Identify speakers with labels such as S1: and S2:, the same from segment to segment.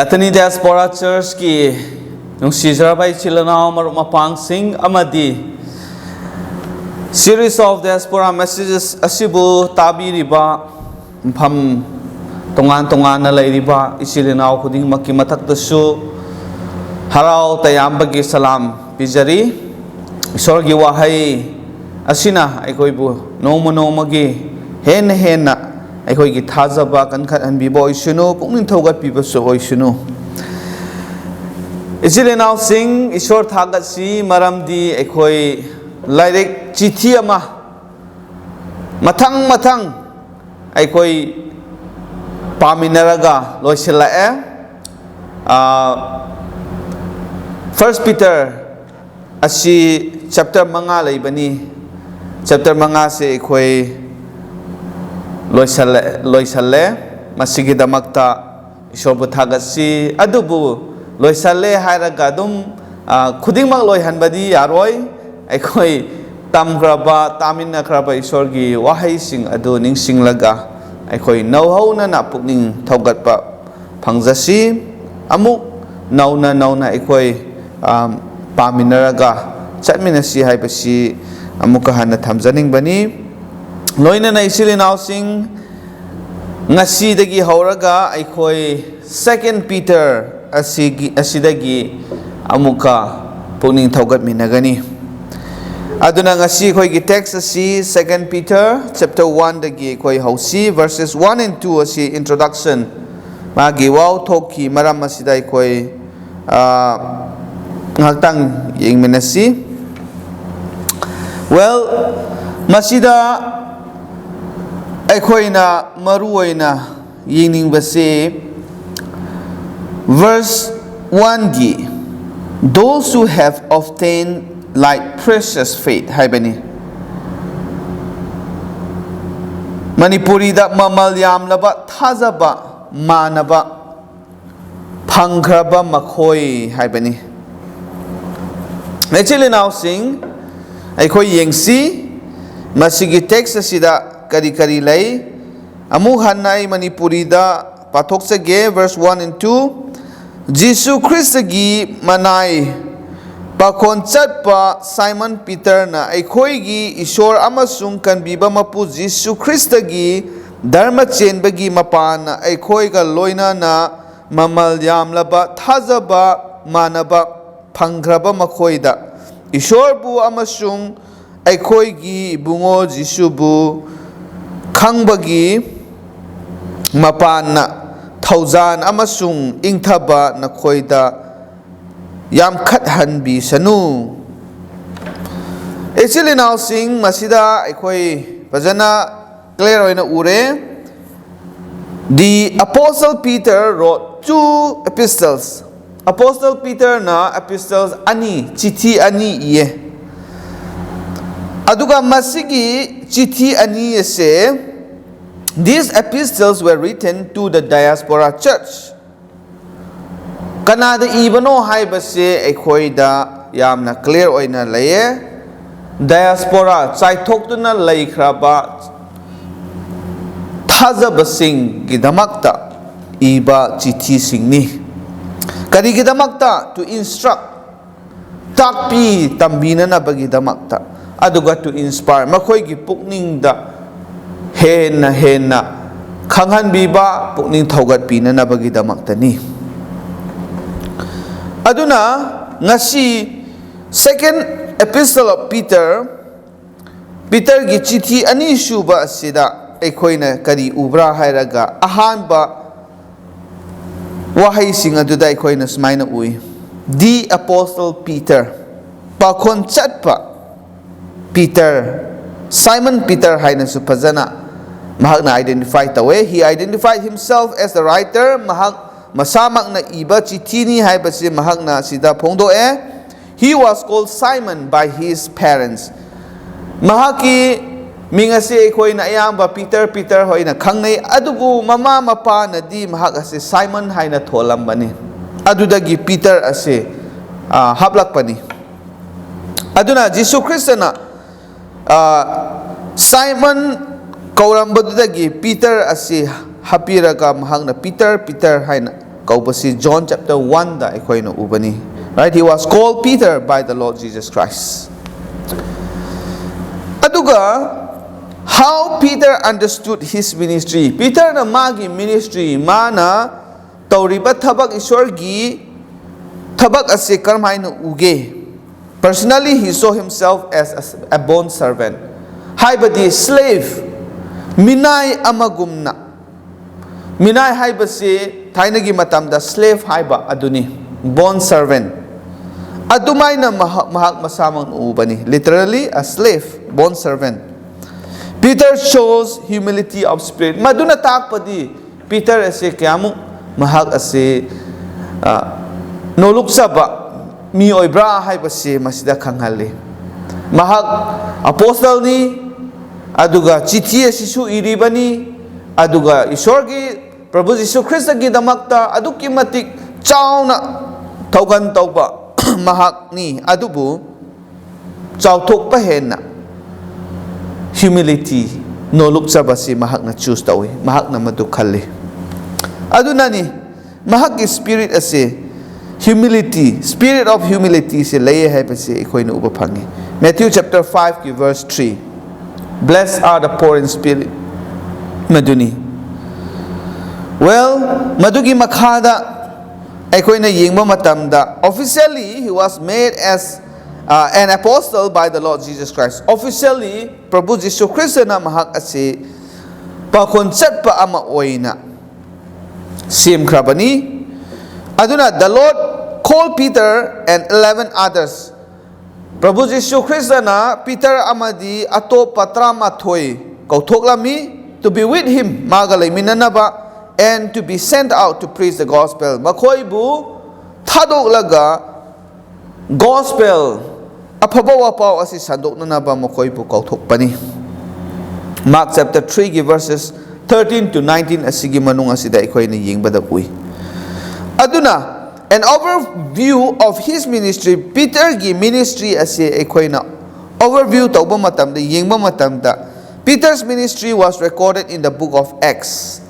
S1: Bethany Diaspora Church ki nung Sizrabai Chilanaw Maruk Mapangsing Amadi series of Diaspora messages asibu tabi riba pham tongan na lay riba isilinaw kuding makimatak dasu haraw tayambagi salam pijari isorgi wahay asina aikoy bu nomagi hen na aikoy gi Thajaba kan khat an bibo isunu pungning thogat piba so isunu isilinaw sing isor thagat si maramdi aikoy lairek chithi ama mathang aikoy paminaraga loisila 1 Peter asi chapter manga laibani chapter manga se aikoy loisale masigi damakta isorbu thagat si adubu loisale hairaga dum khudingmak loihanbadi yaroi aikoy tamgraba taminakraba isorgi wahai sing adu ningsinglaga aikoy nauhauna na pukning thogatpa phangjasi amuk nauna aikoy paminaraga chatminasi haibasi amuka hana thamjaning bani loina na isilinaw sing ngasi dagi hauraga aikoy 2 Peter asidagi amuka pukning thogat minagani aduna ngasi khoi gi text asi 2 Peter chapter 1 dagi khoi hausi verses 1 and 2 asi introduction magi wow thoki maram asidai khoi ngaktang yengmenasi well masida aikoina maruoina yingningbase verse 1 gi those who have obtained like precious faith haibani Manipuri da Mamal Yamlaba Thajaba manaba Phanglaba Makhoi haibani actually now sing aikoi yengsi masigi text asida kari lay amu hanai Manipuri da pathoksage verse 1 and 2 Jesus Christ gi manai pakon chatpa Simon Peter na aikoi gi isor amasung kanbiba mapu Jesus Christ gi dharma chenbagi mapana aikoi ga loina na Mamal Yamlaba Thajaba manaba Phanglaba Makhoida isor bu amasung aikoi gi bungo Jesus bu khangbagi mapana thauzan amasung ingthaba nakhoida yam khathanbi sanu actually now sing masida aikoi pajana clear oina ure the apostle Peter wrote 2 epistles apostle Peter na epistles ani chithi ani ye aduga masigi chithi ani ese these epistles were written to the Diaspora church kanada ibano haibase aikhoida yamna clear oina laye Diaspora chaithoktuna laikhraba Thajaba sing gidamakta iba chithi singni kari gidamakta to instruct takpi tambina na bagidamakta aduga to inspire makhoi gi pukning da henna khanghan biba pukning thogat pina na bagidamakta ni aduna ngasi second epistle of Peter gi chithi ani shuba asida aikoina kari ubra hairaga ahanba wahai sing aduda aikoina smaina ui the apostle Peter pakon chatpa Peter Simon Peter haina su phajana mahakna identify tawe he identified himself as the writer mahak masamak na iba chithini haibase mahakna sida phongdoe he was called Simon by his parents mahaki mingase aikoina ayamba Peter hoina khangnei adubu mama mapa na di mahak ase Simon haina tholambani adudagi Peter ase hablakpani aduna Jesus Christ na Simon kaurambadudagi Peter asi hapiraga mahakna Peter haina kaupasi John chapter 1 da akhoi na ubani, right? He was called Peter by the Lord Jesus Christ. Aduga how Peter understood his ministry. Peter na magi ministry mana tauriba thabak Ishwar gi thabak ase karamai na uge. Personally, he saw himself as a bond servant. Haibadi slave. Minay amagumna. Minay haibasi thainagi matamda slave haiba aduni. Bond servant. Adumay na mahak masamang ubani. Literally, a slave. Bond servant. Peter shows humility of spirit. Maduna takpadi. Peter ase kayamu mahak ase noluksa ba mi oibra haibasi masida khanghali. Mahak apostle ni aduga chithi asisu iribani aduga Ishwargi Prabhu Jisu Krista gi damakta aduki matik chauna thaugan tauba mahak ni adubu chauthok pa henna humility no luksa basi mahak na choose tawi mahak na madu khalli aduna ni mahak ki spirit ase humility, spirit of humility se laye hai pase ikoi na uba phangi. Matthew chapter 5 ki verse 3. Blessed are the poor in spirit. Maduni. Well, madugi makhada ikoi na yingba matamda. Officially, he was made as an apostle by the Lord Jesus Christ. Officially, Prabhu Jisu Krista na mahak ase pa concept pa ama oina. Sim krabani. Aduna, the Lord called Peter and 11 others. Prabhu Jisu Krista na Peter amadi ato patra mathoi kautoklami to be with him magalay minanaba and to be sent out to preach the gospel. Makhoi bu thadok laga gospel apabawa pao asi sandok na ba makhoi bu kautokpani. Mark chapter 3 verses 13 to 19 asigi manung asida ikoi na yingbada ui. Aduna, an overview of his ministry, Peter gi ministry ase ekoina overview tauba matamda yengba matamda. Peter's ministry was recorded in the book of Acts.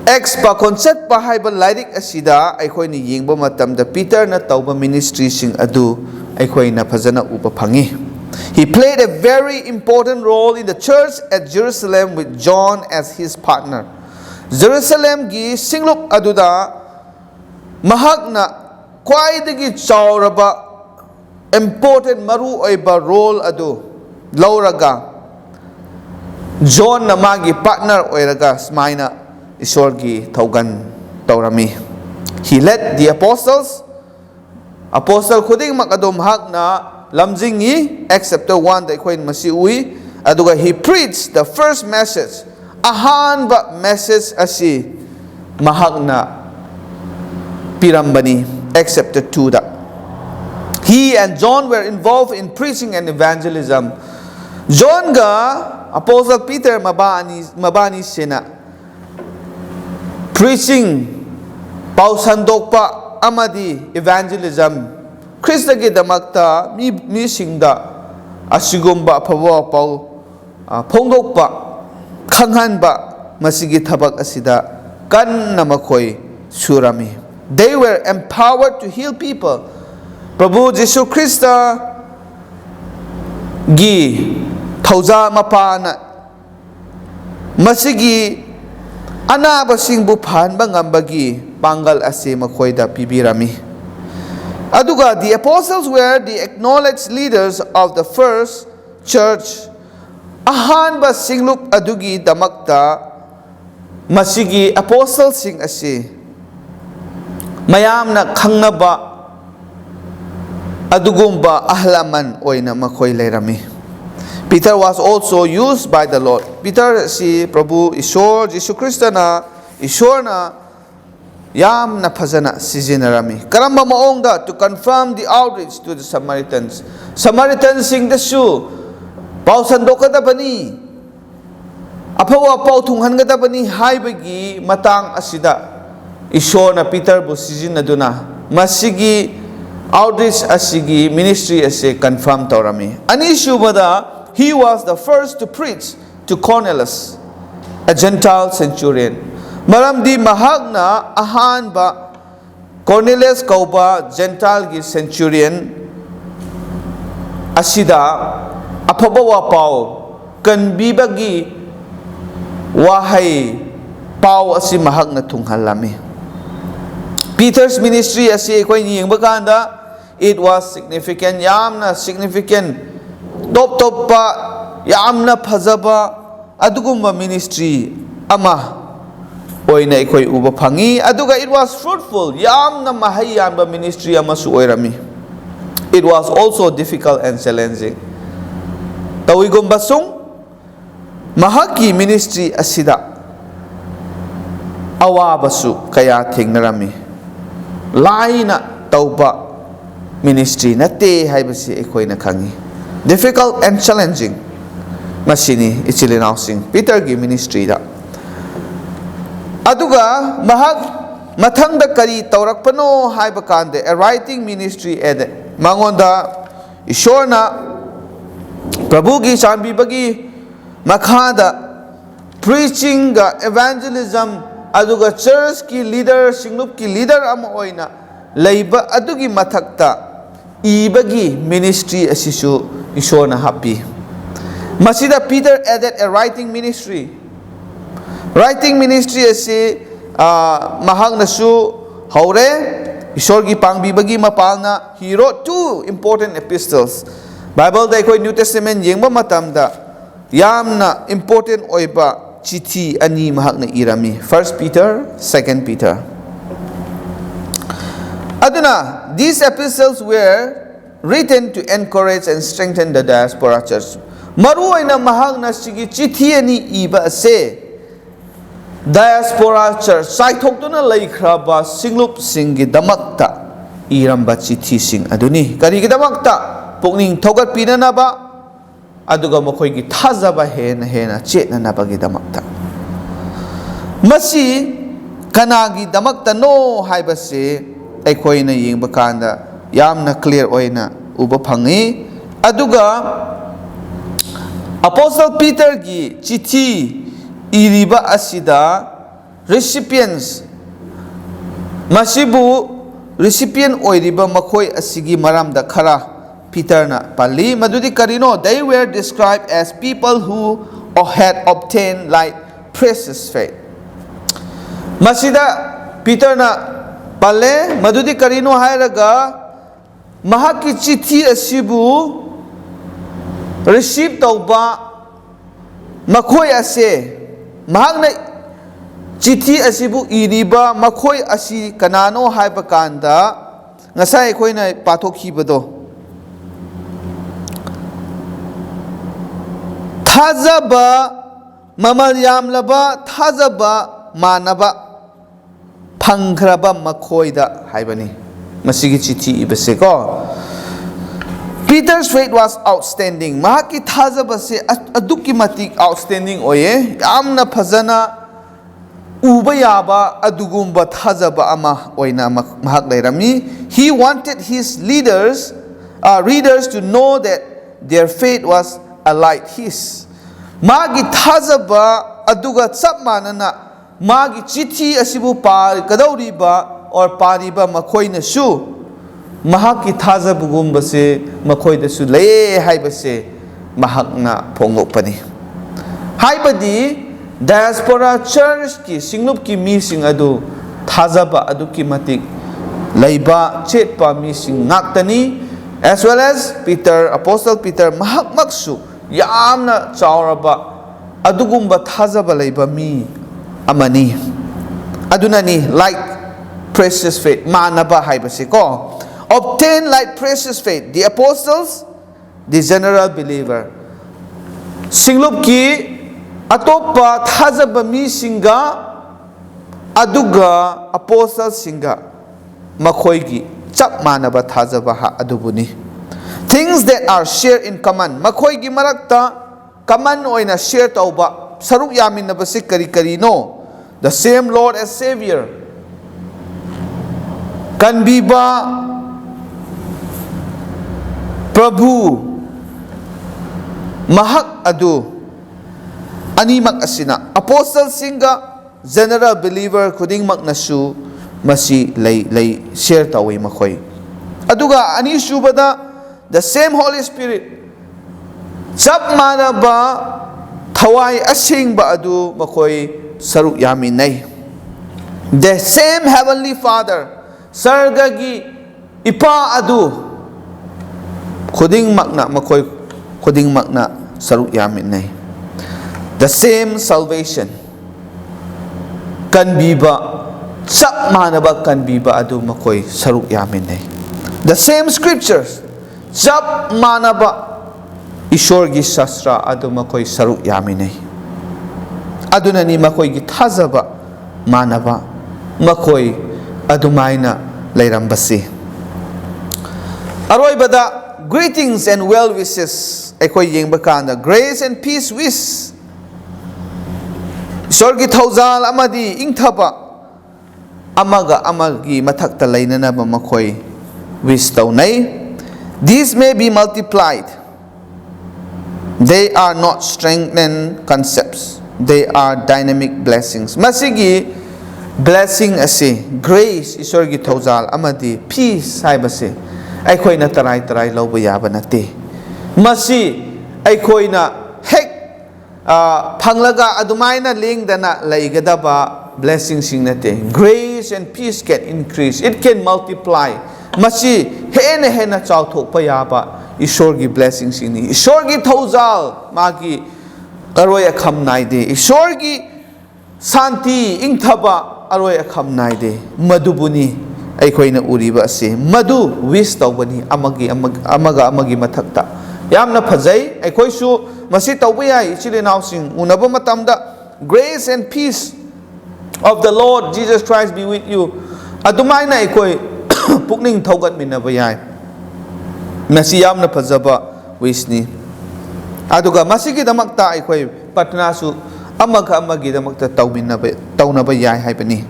S1: Acts pa concept pa haiba lairik asida ekoina yengba matamda Peter na tauba ministry sing adu ekoina phajana upa phangi. He played a very important role in the church at Jerusalem with John as his partner. Jerusalem gi singlup aduda mahak na kwaidagi chauraba important maru oiba role adu lauraga John na magi partner oiraga smaina Ishwargi thaugan taurami. He led the apostles. Apostle khuding makadom hak na lamjingi Acts chapter 1 da ikhoin masi ui aduga he preached the first message ahanba message asi mahak na Pirambani, Acts chapter 2 da. He and John were involved in preaching and evangelism. John ga Apostle Peter mabani sena preaching pausandokpa amadi evangelism Krista gi damakta mi singda asigumba phawa pau phongdokpa khanghanba masigi thabak asida kan namakoi surami. They were empowered to heal people. Prabhu Jisu Krista gi thauja mapana masigi anaba singbu phanba ngambagi pangal ase makhoida pibirami. Aduga the apostles were the acknowledged leaders of the first church. Ahanba singlup adugi damakta masigi apostles sing ase mayam na khangnaba adugumba ahlaman oina makhoi leirami. Peter was also used by the Lord. Peter si Prabhu Ishwar Jisu Krista na Ishwar na yam na phajana sizinarami. Karamba maongda to confirm the outreach to the Samaritans. Samaritans sing the shu pausandokadabani apawa pau thunghangadabani haibagi matang asida Ishwar na Peter bu sizinaduna masigi outreach asigi ministry ase confirm taurami. Anishubada he was the first to preach to Cornelius, a Gentile centurion. Maramdi mahagna ahanba Cornelius kauba Gentile gi centurion asida afaba wapau kanbibagi wahai pau asi mahagna tunghalami. Peter's ministry asi koi yengba kanda it was significant, yamna significant, top pa yamna phajaba adugumba ministry ama oina ikoi uba phangi aduga it was fruitful, yamna mahai yanba ministry ama su oirami. It was also difficult and challenging. Tawigum basung mahaki ministry asida awabasu kaya thingnarami. Laina tauba ministry nate haibasi ikoi na khangi. Difficult and challenging masini ichilinaw sing Peter gi ministry da. Aduga mahag mathangda kari taurakpano haiba kande a writing ministry ed mangonda ishorna Prabhu gi chanbibagi makhada preaching ga evangelism aduga church ki leader singlup ki leader ama oina leiba adugi mathakta ibagi ministry asisu ishorna happy. Masida Peter added a writing ministry. Writing ministry asi mahang nasu haure ishor gi pangbibagi mapalna he wrote 2 important epistles. Bible da koi New Testament yengba matamda yamna important oiba chithi ani mahak na irami. 1 Peter, 2 Peter. Aduna these epistles were written to encourage and strengthen the diaspora church. Maru aina mahak na sigi chithi ani iba ase Diaspora church saithokduna laikhraba singlup singi damakta iramba chithi sing aduni kari gi damakta pukning thogat pinanaba aduga makhoi gi thajaba hena chetnanaba gi damakta masi kanagi damakta no haibase aikoina yengba kanda yamna clear oina uba phangi aduga Apostle Peter gi chithi iriba asida recipients masibu recipient oiriba makhoi asigi maramda khara Peter na pali madudi karino they were described as people who had obtained like precious faith. Masida Peter na pale madudi karino hairaga mahaki chithi asibu receive tauba makhoi ase mahagna chithi asibu iriba makhoi asi kanano haiba kanda ngasai khoina pathokhibado Thajaba Mamal Yamlaba Thajaba manaba Phanglaba makhoida haibani masigi chithi ibase ko. Peter's faith was outstanding. Mahaki thajaba se aduki matik outstanding oye. Amna phajana uba yaba adugumba thajaba ama oina mahak lairami. He wanted his readers to know that their faith was alike his. Magi thajaba aduga chap manana magi chithi asibu par kadauriba or pariba makhoina su mahaki thajabugumba se makhoida su le haibase mahakna phongokpani haibadi diaspora church ki singlup ki mi sing adu thajaba adu ki matik leiba chetpa mi sing ngaktani as well as Peter Apostle Peter mahak maksu yamna chawraba adugumba thajaba leiba mi amani adunani like precious faith manaba haibase ko obtain like precious faith the apostles the general believer singlup ki atopa thajaba mi singa aduga apostle singa makhoi gi chap manaba thajaba ha adubuni things that are shared in common makhoi gi marakta common oina share tauba saruk yaminaba se kari no the same Lord as Savior kanbiba Prabhu mahak adu animak asina apostle singa general believer khudingmaknasu masi lay share tawi makhoi aduga ani subada the same Holy Spirit chap manaba thawai asingba adu makhoi saruk yaminai the same heavenly Father sargagi ipa adu khudingmakna makhoi khudingmakna saruk yaminai the same salvation kan biba chap manaba kan biba adu makhoi saruk yaminai the same scriptures chap manaba ishor gi shastra adu makhoi saruk yaminai adunani makhoi gi thajaba manaba makhoi adumaina lairambasi aroibada greetings and well wishes akhoi yengba kanda grace and peace wish ishor gi thaujal amadi ingthaba amaga amagi mathakta lainanaba makhoi wish taunai these may be multiplied. They are not strengthened concepts. They are dynamic blessings. Masigi blessing ase grace isorgi thaujal amadi peace haibase akhoi na tarai loba yaba nate masi akhoi na hek phanglaga adumaina lingdana laigadaba blessing sing nate grace and peace can increase, it can multiply. Masi hena chauthokpa yaba ishorgi blessing singni ishorgi thaujal magi aroya kham naide ishorgi santi ingthaba aroya kham naide madubuni aikoina uriba ase madu wish tawbani amagi mathakta yamna phajai aikoisu masi tawba yai ichilinaw sing unaba matamda grace and peace of the Lord Jesus Christ be with you adumaina aikoi pukning thaugat minaba yai masi yamna phajaba wishni aduga masigi damakta aikoi patna su amaga amagi damakta taunaba yai haibani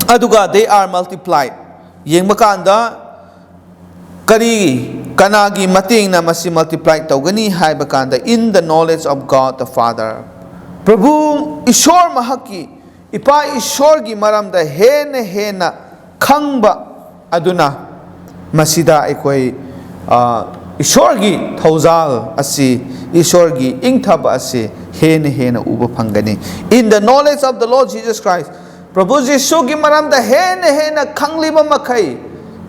S1: aduga they are multiplied yengba kanda kari kanagi mating na masi multiply tawgani haiba kanda in the knowledge of God the Father Prabhu Ishor mahaki ipa Ishor gi maramda hena khangba aduna masida aikoi Ishor gi thaujal asi Ishor gi ingthaba asi hena uba phangani in the knowledge of the Lord Jesus Christ Prabhu Jisu gi maramda hena khangliba makai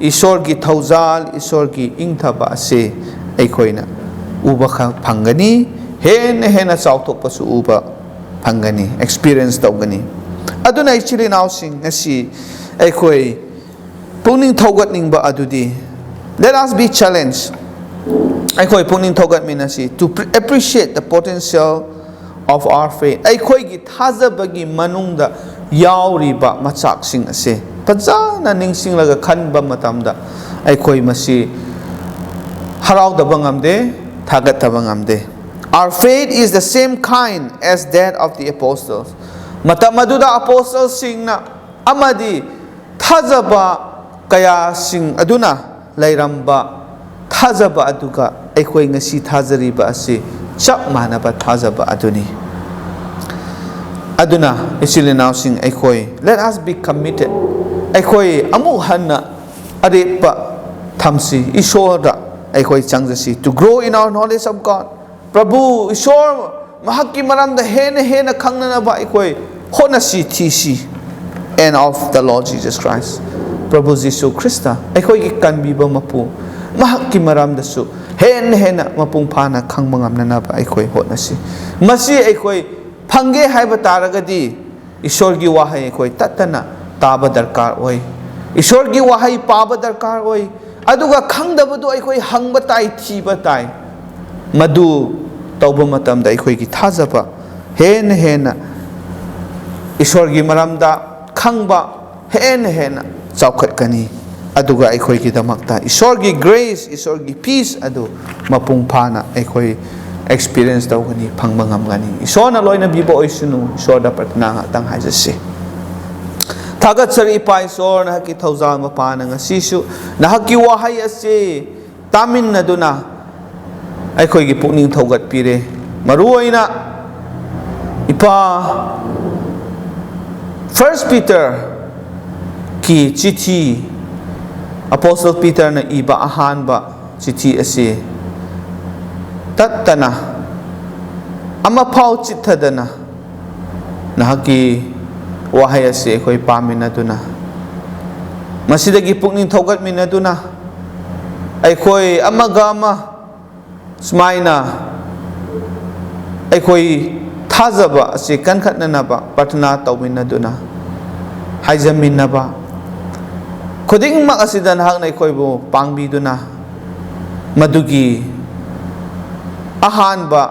S1: Ishor gi thaujal Ishor gi ingthaba asi aikoina uba phangani hena chauthokpa su uba phangani experience tawgani aduna actually now sing asi aikoi pungning thogat ningba adudi let us be challenged aikoi pungning thogat minasi to appreciate the potential of our faith aikoi gi thajabagi manungda yauriba machak sing ase pajana ningsing laga khanba matamda aikoi masi haraudaba ngamde thagataba ngamde our faith is the same kind as that of the apostles matamaduda apostles singna amadi thajaba kaya sing aduna lairamba thajaba aduga aikoi ngasi thajariba ase chap manaba thajaba aduni aduna isilinaw sing aikoi let us be committed aikoi amu hanna arepa thamsi ishora aikoi changjasi to grow in our knowledge of God Prabhu Ishor mahaki maramda hena khangnanaba aikoi honasi thisi and of the Lord Jesus Christ Prabhu Jisu Krista aikoi gi kanbiba mapu mahaki maramdasu hena mapung phana khangba ngamnanaba aikoi honasi masi aikoi phange haiba taragadi Ishor gi wahai aikoi tatana taba darkar oi Ishor gi wahai paba darkar oi aduga khangdabadu aikoi hangba tai thiba tai madu tauba matamda aikoi gi thajaba hena Ishor gi maramda khangba hena chaukhatkani aduga aikoi gi damakta Ishor gi grace Ishor gi peace adu mapung phana aikoi experience tawgani phangba ngamgani Ishorna loina bibo oisunu Ishorda pratna nga tang haijase thagat sari pa Ishor na ki thaujal mapana nga sisu na haki wahai ase tamin na duna aikoi gi pukning thogat pire maruoina ipa First Peter ki chithi Apostle Peter na iba ahanba chithi asi tattana ama phau chithadana nahaki wahay asi akhoi paminaduna masidagi pukning thogatminaduna akhoi amaga ama smaina akhoi thajaba asi kankhatnanaba pratna tawminaduna haijaminaba khuding mak asida nahak na akhoi pangbiduna madugi ahanba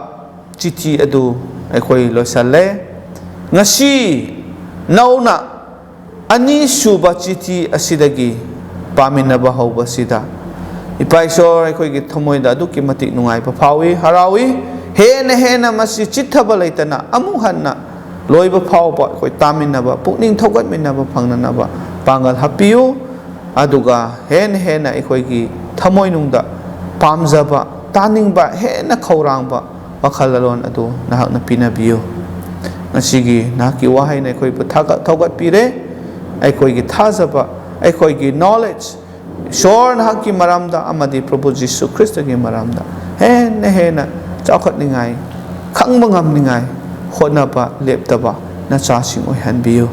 S1: chithi adu akhoi loisale ngasi nauna ani suba chithi asidagi paminaba hauba sida ipaisor akhoi gi thamoida aduki matik nungai pa phawi harawi hena masi chithaba leitana amu hanna loiba phawba akhoi taminaba pukning thogatminaba phangnanaba pangal hapiu aduga hena akhoi gi thamoinungda pamjaba taningba hena khaurangba wakhalalon adu nahakna pinabiyo ngasigi nahaki wahai na akhoi bu thogat pire akhoi gi thajaba akhoi gi knowledge shor nahaki maramda amadi Prabhu Jisu Christ gi maramda hena chakhat ningai khangba ngam ningai honaba leptaba na chasing oi hanbiyo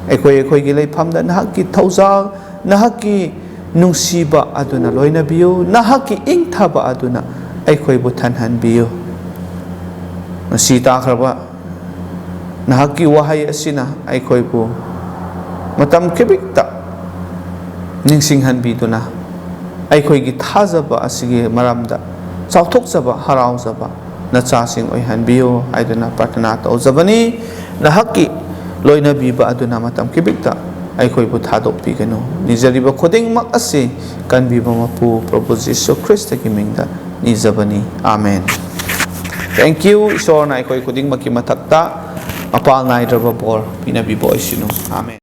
S1: akhoi gi leifamda nahaki thauja nahaki nungsiba aduna loina biyo nahaki ingthaba aduna akhoi bu thanhan biyo ngasi takraba nahaki wahai asina akhoi bu matam kebikta ningsinghan biduna akhoi gi thajaba asigi maramda chauthokjaba haraujaba nachasing oi hanbiyo aiduna pratana tawjabani nahaki loina biba aduna matam kebikta akhoi bu thadok pigano nijariba khuding mak ase kanbiba mapu Prabhu Jisu Christ ki mingda nijabani amen. Thank you. Ishor na akhoi khuding maki mathakta apa ngai draba bor pinabi boy sinu amen.